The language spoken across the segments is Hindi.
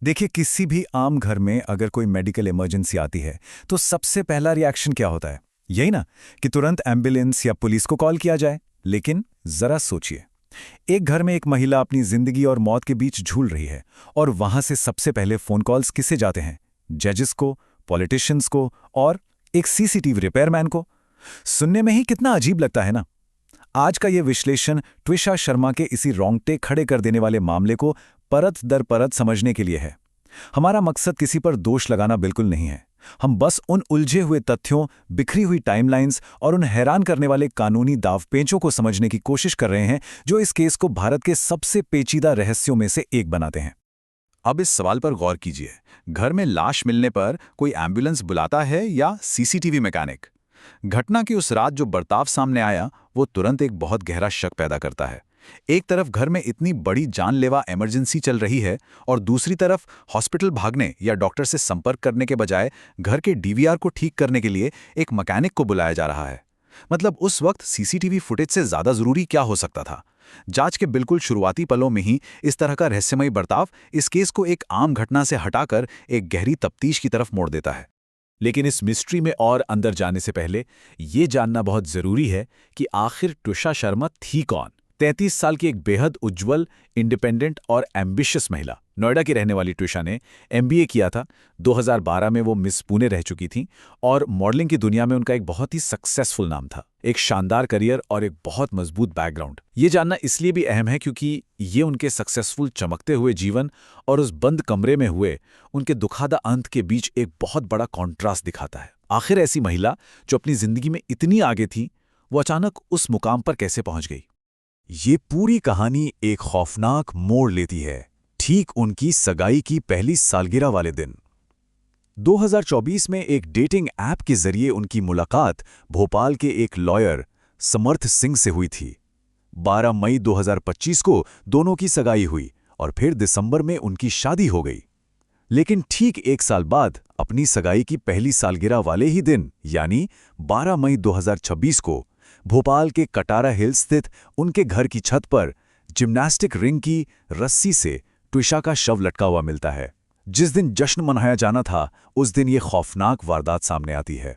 देखिए, किसी भी आम घर में अगर कोई मेडिकल इमरजेंसी आती है तो सबसे पहला रिएक्शन क्या होता है? यही ना, कि तुरंत एम्बुलेंस या पुलिस को कॉल किया जाए। लेकिन जरा सोचिए, एक घर में एक महिला अपनी जिंदगी और मौत के बीच झूल रही है, और वहां से सबसे पहले फोन कॉल्स किसे जाते हैं? जजेस को, पॉलिटिशियंस को, और एक सीसीटीवी रिपेयरमैन को। सुनने में ही कितना अजीब लगता है ना। आज का ये विश्लेषण ट्विशा शर्मा के इसी रोंगटे खड़े कर देने वाले मामले को परत दर परत समझने के लिए है। हमारा मकसद किसी पर दोष लगाना बिल्कुल नहीं है। हम बस उन उलझे हुए तथ्यों, बिखरी हुई टाइमलाइंस और उन हैरान करने वाले कानूनी दांवपेचों को समझने की कोशिश कर रहे हैं जो इस केस को भारत के सबसे पेचीदा रहस्यों में से एक बनाते हैं। अब इस सवाल पर गौर कीजिए, घर में लाश मिलने पर कोई एम्बुलेंस बुलाता है या सीसीटीवी मैकेनिक? घटना की उस रात जो बर्ताव सामने आया वो तुरंत एक बहुत गहरा शक पैदा करता है। एक तरफ घर में इतनी बड़ी जानलेवा इमरजेंसी चल रही है और दूसरी तरफ हॉस्पिटल भागने या डॉक्टर से संपर्क करने के बजाय घर के डीवीआर को ठीक करने के लिए एक मैकेनिक को बुलाया जा रहा है। मतलब उस वक्त सीसीटीवी फुटेज से ज्यादा जरूरी क्या हो सकता था? जांच के बिल्कुल शुरुआती पलों में ही इस तरह का रहस्यमयी बर्ताव इस केस को एक आम घटना से हटाकर एक गहरी तफ्तीश की तरफ मोड़ देता है। लेकिन इस मिस्ट्री में और अंदर जाने से पहले ये जानना बहुत जरूरी है कि आखिर ट्विशा शर्मा थी कौन। 33 साल की एक बेहद उज्जवल, इंडिपेंडेंट और एम्बिशियस महिला। नोएडा की रहने वाली ट्विशा ने एमबीए किया था। 2012 में वो मिस पुणे रह चुकी थीं और मॉडलिंग की दुनिया में उनका एक बहुत ही सक्सेसफुल नाम था। एक शानदार करियर और एक बहुत मजबूत बैकग्राउंड। ये जानना इसलिए भी अहम है क्योंकि ये उनके सक्सेसफुल चमकते हुए जीवन और उस बंद कमरे में हुए उनके दुखादा अंत के बीच एक बहुत बड़ा कॉन्ट्रास्ट दिखाता है। आखिर ऐसी महिला जो अपनी जिंदगी में इतनी आगे थी, वो अचानक उस मुकाम पर कैसे पहुंच गई? ये पूरी कहानी एक खौफनाक मोड़ लेती है ठीक उनकी सगाई की पहली सालगिरह वाले दिन। 2024 में एक डेटिंग ऐप के जरिए उनकी मुलाकात भोपाल के एक लॉयर समर्थ सिंह से हुई थी। 12 मई 2025 को दोनों की सगाई हुई और फिर दिसंबर में उनकी शादी हो गई। लेकिन ठीक एक साल बाद अपनी सगाई की पहली सालगिरह वाले ही दिन यानी 12 मई 2026 को भोपाल के कटारा हिल्स स्थित उनके घर की छत पर जिम्नास्टिक रिंग की रस्सी से ट्विशा का शव लटका हुआ मिलता है। जिस दिन जश्न मनाया जाना था उस दिन ये खौफनाक वारदात सामने आती है।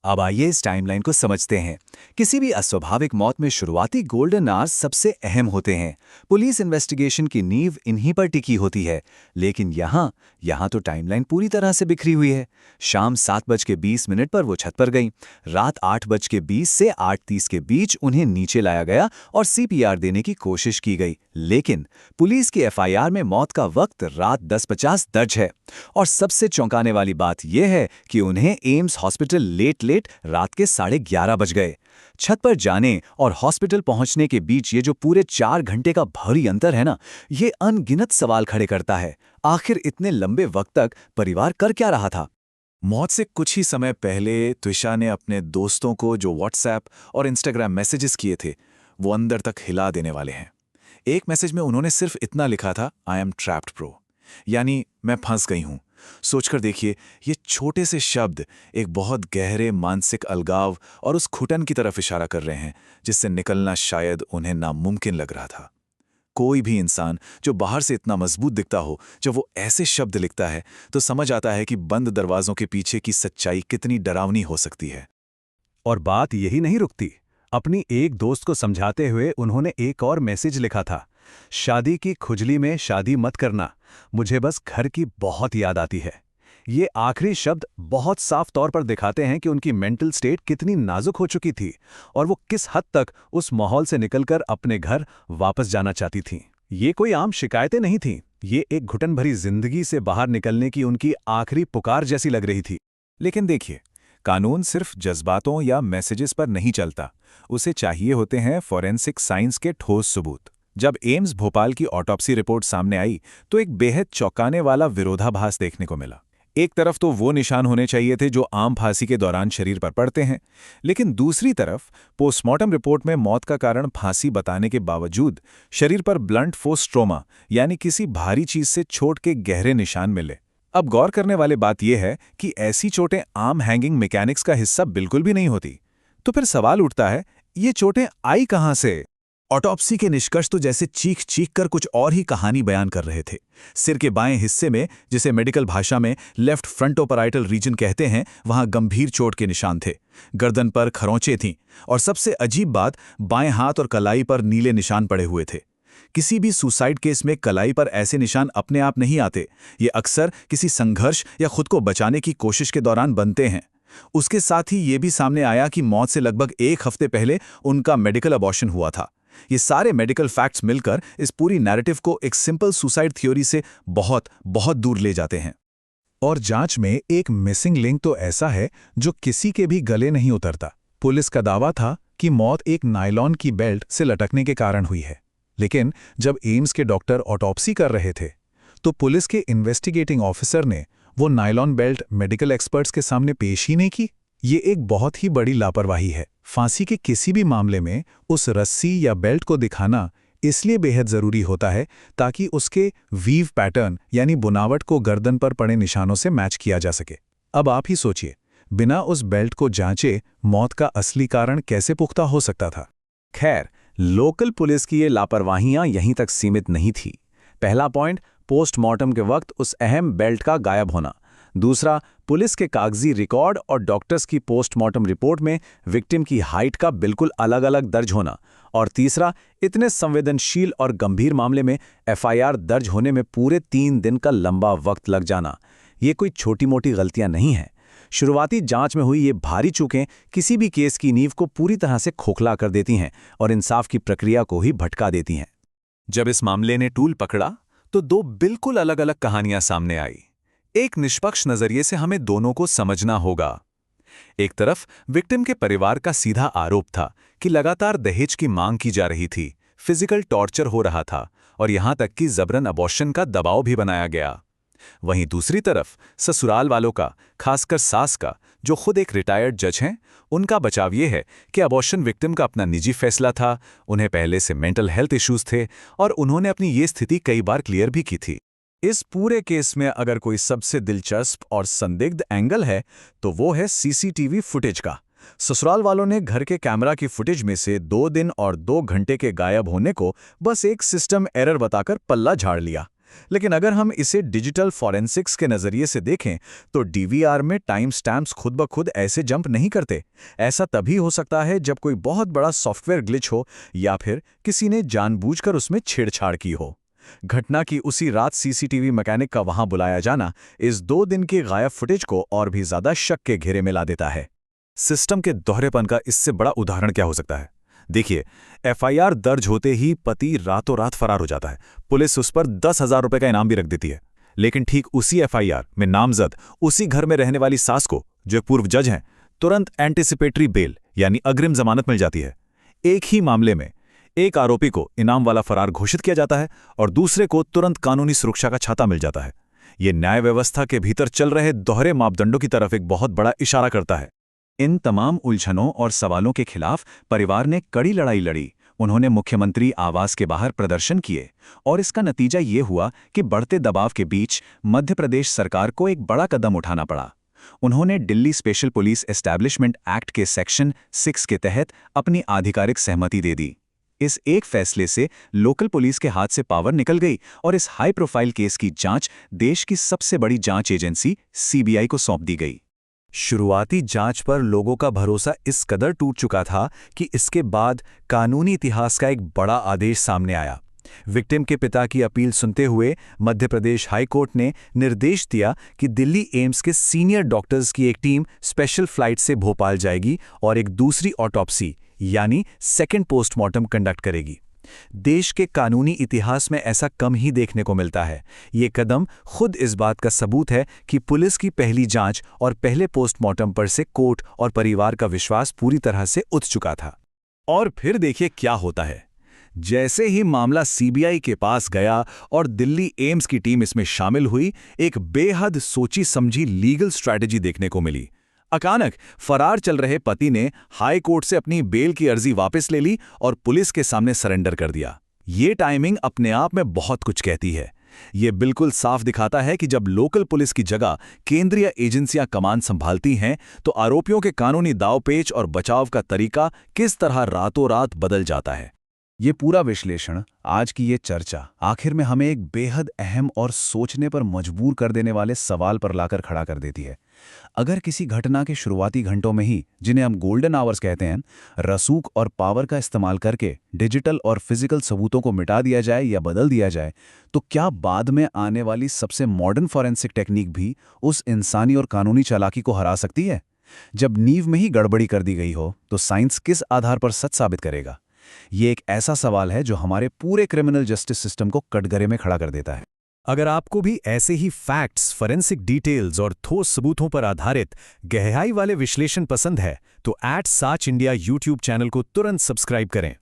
अब आइए इस टाइमलाइन को समझते हैं। किसी भी अस्वाभाविक मौत में शुरुआती गोल्डन आवर्स सबसे अहम होते हैं। पुलिस इन्वेस्टिगेशन की नींव इन्हीं पर टिकी होती है। लेकिन यहाँ तो टाइमलाइन पूरी तरह से बिखरी हुई है। शाम 7:20 पर वो छत पर गईं। रात 8:20 से 8:30 के बीच उन्हें नीचे लाया गया और सीपीआर देने की कोशिश की गई। लेकिन पुलिस की एफआईआर में मौत का वक्त रात 10:50 दर्ज है। और सबसे चौंकाने वाली बात यह है कि उन्हें एम्स हॉस्पिटल लेट रात के 11:30 बज गए। छत पर जाने और हॉस्पिटल पहुंचने के बीच ये जो पूरे 4 घंटे का भारी अंतर है ना, ये अनगिनत सवाल खड़े करता है। आखिर इतने लंबे वक्त तक परिवार कर क्या रहा था? मौत से कुछ ही समय पहले ट्विशा ने अपने दोस्तों को जो व्हाट्सएप और इंस्टाग्राम मैसेजेस किए थे वो अंदर तक हिला देने वाले हैं। एक मैसेज में उन्होंने सिर्फ इतना लिखा था, आई एम ट्रैप्ड ब्रो, यानी मैं फंस गई हूं। सोचकर देखिए, ये छोटे से शब्द एक बहुत गहरे मानसिक अलगाव और उस घुटन की तरफ इशारा कर रहे हैं जिससे निकलना शायद उन्हें नामुमकिन लग रहा था। कोई भी इंसान जो बाहर से इतना मजबूत दिखता हो, जब वो ऐसे शब्द लिखता है तो समझ आता है कि बंद दरवाजों के पीछे की सच्चाई कितनी डरावनी हो सकती है। और बात यही नहीं रुकती। अपनी एक दोस्त को समझाते हुए उन्होंने एक और मैसेज लिखा था, शादी की खुजली में शादी मत करना, मुझे बस घर की बहुत याद आती है। ये आखिरी शब्द बहुत साफ तौर पर दिखाते हैं कि उनकी मेंटल स्टेट कितनी नाजुक हो चुकी थी और वो किस हद तक उस माहौल से निकलकर अपने घर वापस जाना चाहती थीं। ये कोई आम शिकायतें नहीं थीं, ये एक घुटन भरी जिंदगी से बाहर निकलने की उनकी आखिरी पुकार जैसी लग रही थी। लेकिन देखिए, कानून सिर्फ जज्बातों या मैसेजेस पर नहीं चलता, उसे चाहिए होते हैं फॉरेंसिक साइंस के ठोस सबूत। जब एम्स भोपाल की ऑटोप्सी रिपोर्ट सामने आई तो एक बेहद चौंकाने वाला विरोधाभास देखने को मिला। एक तरफ तो वो निशान होने चाहिए थे जो आम फांसी के दौरान शरीर पर पड़ते हैं, लेकिन दूसरी तरफ पोस्टमार्टम रिपोर्ट में मौत का कारण फांसी बताने के बावजूद शरीर पर ब्लंट फोर्स ट्रॉमा यानी किसी भारी चीज से चोट के गहरे निशान मिले। अब गौर करने वाली बात यह है कि ऐसी चोटें आम हैंगिंग मैकेनिक्स का हिस्सा बिल्कुल भी नहीं होती। तो फिर सवाल उठता है, ये चोटें आई कहां से? ऑटोप्सी के निष्कर्ष तो जैसे चीख चीख कर कुछ और ही कहानी बयान कर रहे थे। सिर के बाएं हिस्से में, जिसे मेडिकल भाषा में लेफ्ट फ्रंटोपराइटल रीजन कहते हैं, वहां गंभीर चोट के निशान थे। गर्दन पर खरोंचें थीं और सबसे अजीब बात, बाएं हाथ और कलाई पर नीले निशान पड़े हुए थे। किसी भी सुसाइड केस में कलाई पर ऐसे निशान अपने आप नहीं आते, ये अक्सर किसी संघर्ष या खुद को बचाने की कोशिश के दौरान बनते हैं। उसके साथ ही ये भी सामने आया कि मौत से लगभग 1 हफ्ते पहले उनका मेडिकल अबॉर्शन हुआ था। ये सारे मेडिकल फैक्ट्स मिलकर इस पूरी नैरेटिव को एक सिंपल सुसाइड थ्योरी से बहुत बहुत दूर ले जाते हैं। और जांच में एक मिसिंग लिंक तो ऐसा है जो किसी के भी गले नहीं उतरता। पुलिस का दावा था कि मौत एक नायलॉन की बेल्ट से लटकने के कारण हुई है, लेकिन जब एम्स के डॉक्टर ऑटोप्सी कर रहे थे तो पुलिस के इन्वेस्टिगेटिंग ऑफिसर ने वो नायलॉन बेल्ट मेडिकल एक्सपर्ट्स के सामने पेश ही नहीं की। ये एक बहुत ही बड़ी लापरवाही है। फांसी के किसी भी मामले में उस रस्सी या बेल्ट को दिखाना इसलिए बेहद जरूरी होता है ताकि उसके वीव पैटर्न यानी बुनावट को गर्दन पर पड़े निशानों से मैच किया जा सके। अब आप ही सोचिए, बिना उस बेल्ट को जांचे मौत का असली कारण कैसे पुख्ता हो सकता था। खैर, लोकल पुलिस की ये लापरवाहियां यहीं तक सीमित नहीं थी। पहला पॉइंट, पोस्टमार्टम के वक्त उस अहम बेल्ट का गायब होना। दूसरा, पुलिस के कागजी रिकॉर्ड और डॉक्टर्स की पोस्टमार्टम रिपोर्ट में विक्टिम की हाइट का बिल्कुल अलग अलग दर्ज होना। और तीसरा, इतने संवेदनशील और गंभीर मामले में एफआईआर दर्ज होने में पूरे 3 दिन का लंबा वक्त लग जाना। ये कोई छोटी मोटी गलतियां नहीं हैं। शुरुआती जांच में हुई ये भारी चूकें किसी भी केस की नींव को पूरी तरह से खोखला कर देती हैं और इंसाफ की प्रक्रिया को ही भटका देती हैं। जब इस मामले ने टूल पकड़ा तो 2 बिल्कुल अलग अलग कहानियां सामने आई। एक निष्पक्ष नजरिए से हमें दोनों को समझना होगा। एक तरफ विक्टिम के परिवार का सीधा आरोप था कि लगातार दहेज की मांग की जा रही थी, फिजिकल टॉर्चर हो रहा था और यहां तक कि जबरन अबॉर्शन का दबाव भी बनाया गया। वहीं दूसरी तरफ ससुराल वालों का, खासकर सास का, जो खुद एक रिटायर्ड जज हैं, उनका बचाव ये है कि अबॉर्शन विक्टिम का अपना निजी फैसला था, उन्हें पहले से मेंटल हेल्थ इश्यूज थे और उन्होंने अपनी ये स्थिति कई बार क्लियर भी की थी। इस पूरे केस में अगर कोई सबसे दिलचस्प और संदिग्ध एंगल है तो वो है सीसीटीवी फुटेज का। ससुराल वालों ने घर के कैमरा की फुटेज में से 2 दिन और 2 घंटे के गायब होने को बस एक सिस्टम एरर बताकर पल्ला झाड़ लिया। लेकिन अगर हम इसे डिजिटल फॉरेंसिक्स के नजरिए से देखें तो डीवीआर में टाइम स्टैम्प्स खुद ब खुद ऐसे जंप नहीं करते। ऐसा तभी हो सकता है जब कोई बहुत बड़ा सॉफ्टवेयर ग्लिच हो या फिर किसी ने जानबूझकर उसमें छेड़छाड़ की हो। घटना की उसी रात सीसीटीवी मैकेनिक का वहां बुलाया जाना इस 2 दिन की गायब फुटेज को और भी ज्यादा शक के घेरे में ला देता है। सिस्टम के दोहरेपन का इससे बड़ा उदाहरण क्या हो सकता है? देखिए, एफआईआर दर्ज होते ही पति रातों रात फरार हो जाता है। पुलिस उस पर 10,000 रुपए का इनाम भी रख देती है। लेकिन ठीक उसी एफआईआर में नामजद उसी घर में रहने वाली सास को, जो पूर्व जज हैं, तुरंत एंटीसिपेटरी बेल यानी अग्रिम जमानत मिल जाती है। एक ही मामले में एक आरोपी को इनाम वाला फरार घोषित किया जाता है और दूसरे को तुरंत कानूनी सुरक्षा का छाता मिल जाता है। ये न्याय व्यवस्था के भीतर चल रहे दोहरे मापदंडों की तरफ एक बहुत बड़ा इशारा करता है। इन तमाम उलझनों और सवालों के खिलाफ परिवार ने कड़ी लड़ाई लड़ी। उन्होंने मुख्यमंत्री आवास के बाहर प्रदर्शन किए और इसका नतीजा ये हुआ कि बढ़ते दबाव के बीच मध्य प्रदेश सरकार को एक बड़ा कदम उठाना पड़ा। उन्होंने Delhi special police establishment act के सेक्शन 6 के तहत अपनी आधिकारिक सहमति दे दी। इस एक फैसले से लोकल पुलिस के हाथ से पावर निकल गई और इस हाई प्रोफाइल केस की जांच देश की सबसे बड़ी जांच एजेंसी सीबीआई को सौंप दी गई। शुरुआती जांच पर लोगों का भरोसा इस कदर टूट चुका था कि इसके बाद कानूनी इतिहास का एक बड़ा आदेश सामने आया। विक्टिम के पिता की अपील सुनते हुए मध्य प्रदेश हाई कोर्ट ने निर्देश दिया कि दिल्ली एम्स के सीनियर डॉक्टर्स की एक टीम स्पेशल फ्लाइट से भोपाल जाएगी और एक दूसरी ऑटोप्सी यानी सेकेंड पोस्टमार्टम कंडक्ट करेगी। देश के कानूनी इतिहास में ऐसा कम ही देखने को मिलता है। ये कदम खुद इस बात का सबूत है कि पुलिस की पहली जांच और पहले पोस्टमार्टम पर से कोर्ट और परिवार का विश्वास पूरी तरह से उठ चुका था। और फिर देखिए क्या होता है। जैसे ही मामला सीबीआई के पास गया और दिल्ली एम्स की टीम इसमें शामिल हुई, एक बेहद सोची समझी लीगल स्ट्रैटेजी देखने को मिली। अचानक फरार चल रहे पति ने हाई कोर्ट से अपनी बेल की अर्जी वापस ले ली और पुलिस के सामने सरेंडर कर दिया। ये टाइमिंग अपने आप में बहुत कुछ कहती है। ये बिल्कुल साफ दिखाता है कि जब लोकल पुलिस की जगह केंद्रीय एजेंसियां कमान संभालती हैं तो आरोपियों के कानूनी दावपेच और बचाव का तरीका किस तरह रातों रात बदल जाता है। ये पूरा विश्लेषण, आज की ये चर्चा आखिर में हमें एक बेहद अहम और सोचने पर मजबूर कर देने वाले सवाल पर लाकर खड़ा कर देती है। अगर किसी घटना के शुरुआती घंटों में ही, जिन्हें हम गोल्डन आवर्स कहते हैं, रसूख और पावर का इस्तेमाल करके डिजिटल और फिजिकल सबूतों को मिटा दिया जाए या बदल दिया जाए, तो क्या बाद में आने वाली सबसे मॉडर्न फॉरेंसिक टेक्निक भी उस इंसानी और कानूनी चालाकी को हरा सकती है? जब नींव में ही गड़बड़ी कर दी गई हो, तो साइंस किस आधार पर सच साबित करेगा? ये एक ऐसा सवाल है जो हमारे पूरे क्रिमिनल जस्टिस सिस्टम को कटघरे में खड़ा कर देता है। अगर आपको भी ऐसे ही फैक्ट्स, फॉरेंसिक डिटेल्स और ठोस सबूतों पर आधारित गहराई वाले विश्लेषण पसंद है, तो @साच इंडिया यूट्यूब चैनल को तुरंत सब्सक्राइब करें।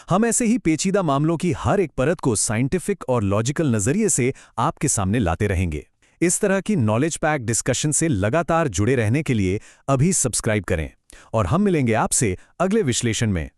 हम ऐसे ही पेचीदा मामलों की हर एक परत को साइंटिफिक और लॉजिकल नजरिए से आपके सामने लाते रहेंगे। इस तरह की नॉलेज पैक डिस्कशन से लगातार जुड़े रहने के लिए अभी सब्सक्राइब करें और हम मिलेंगे आपसे अगले विश्लेषण में।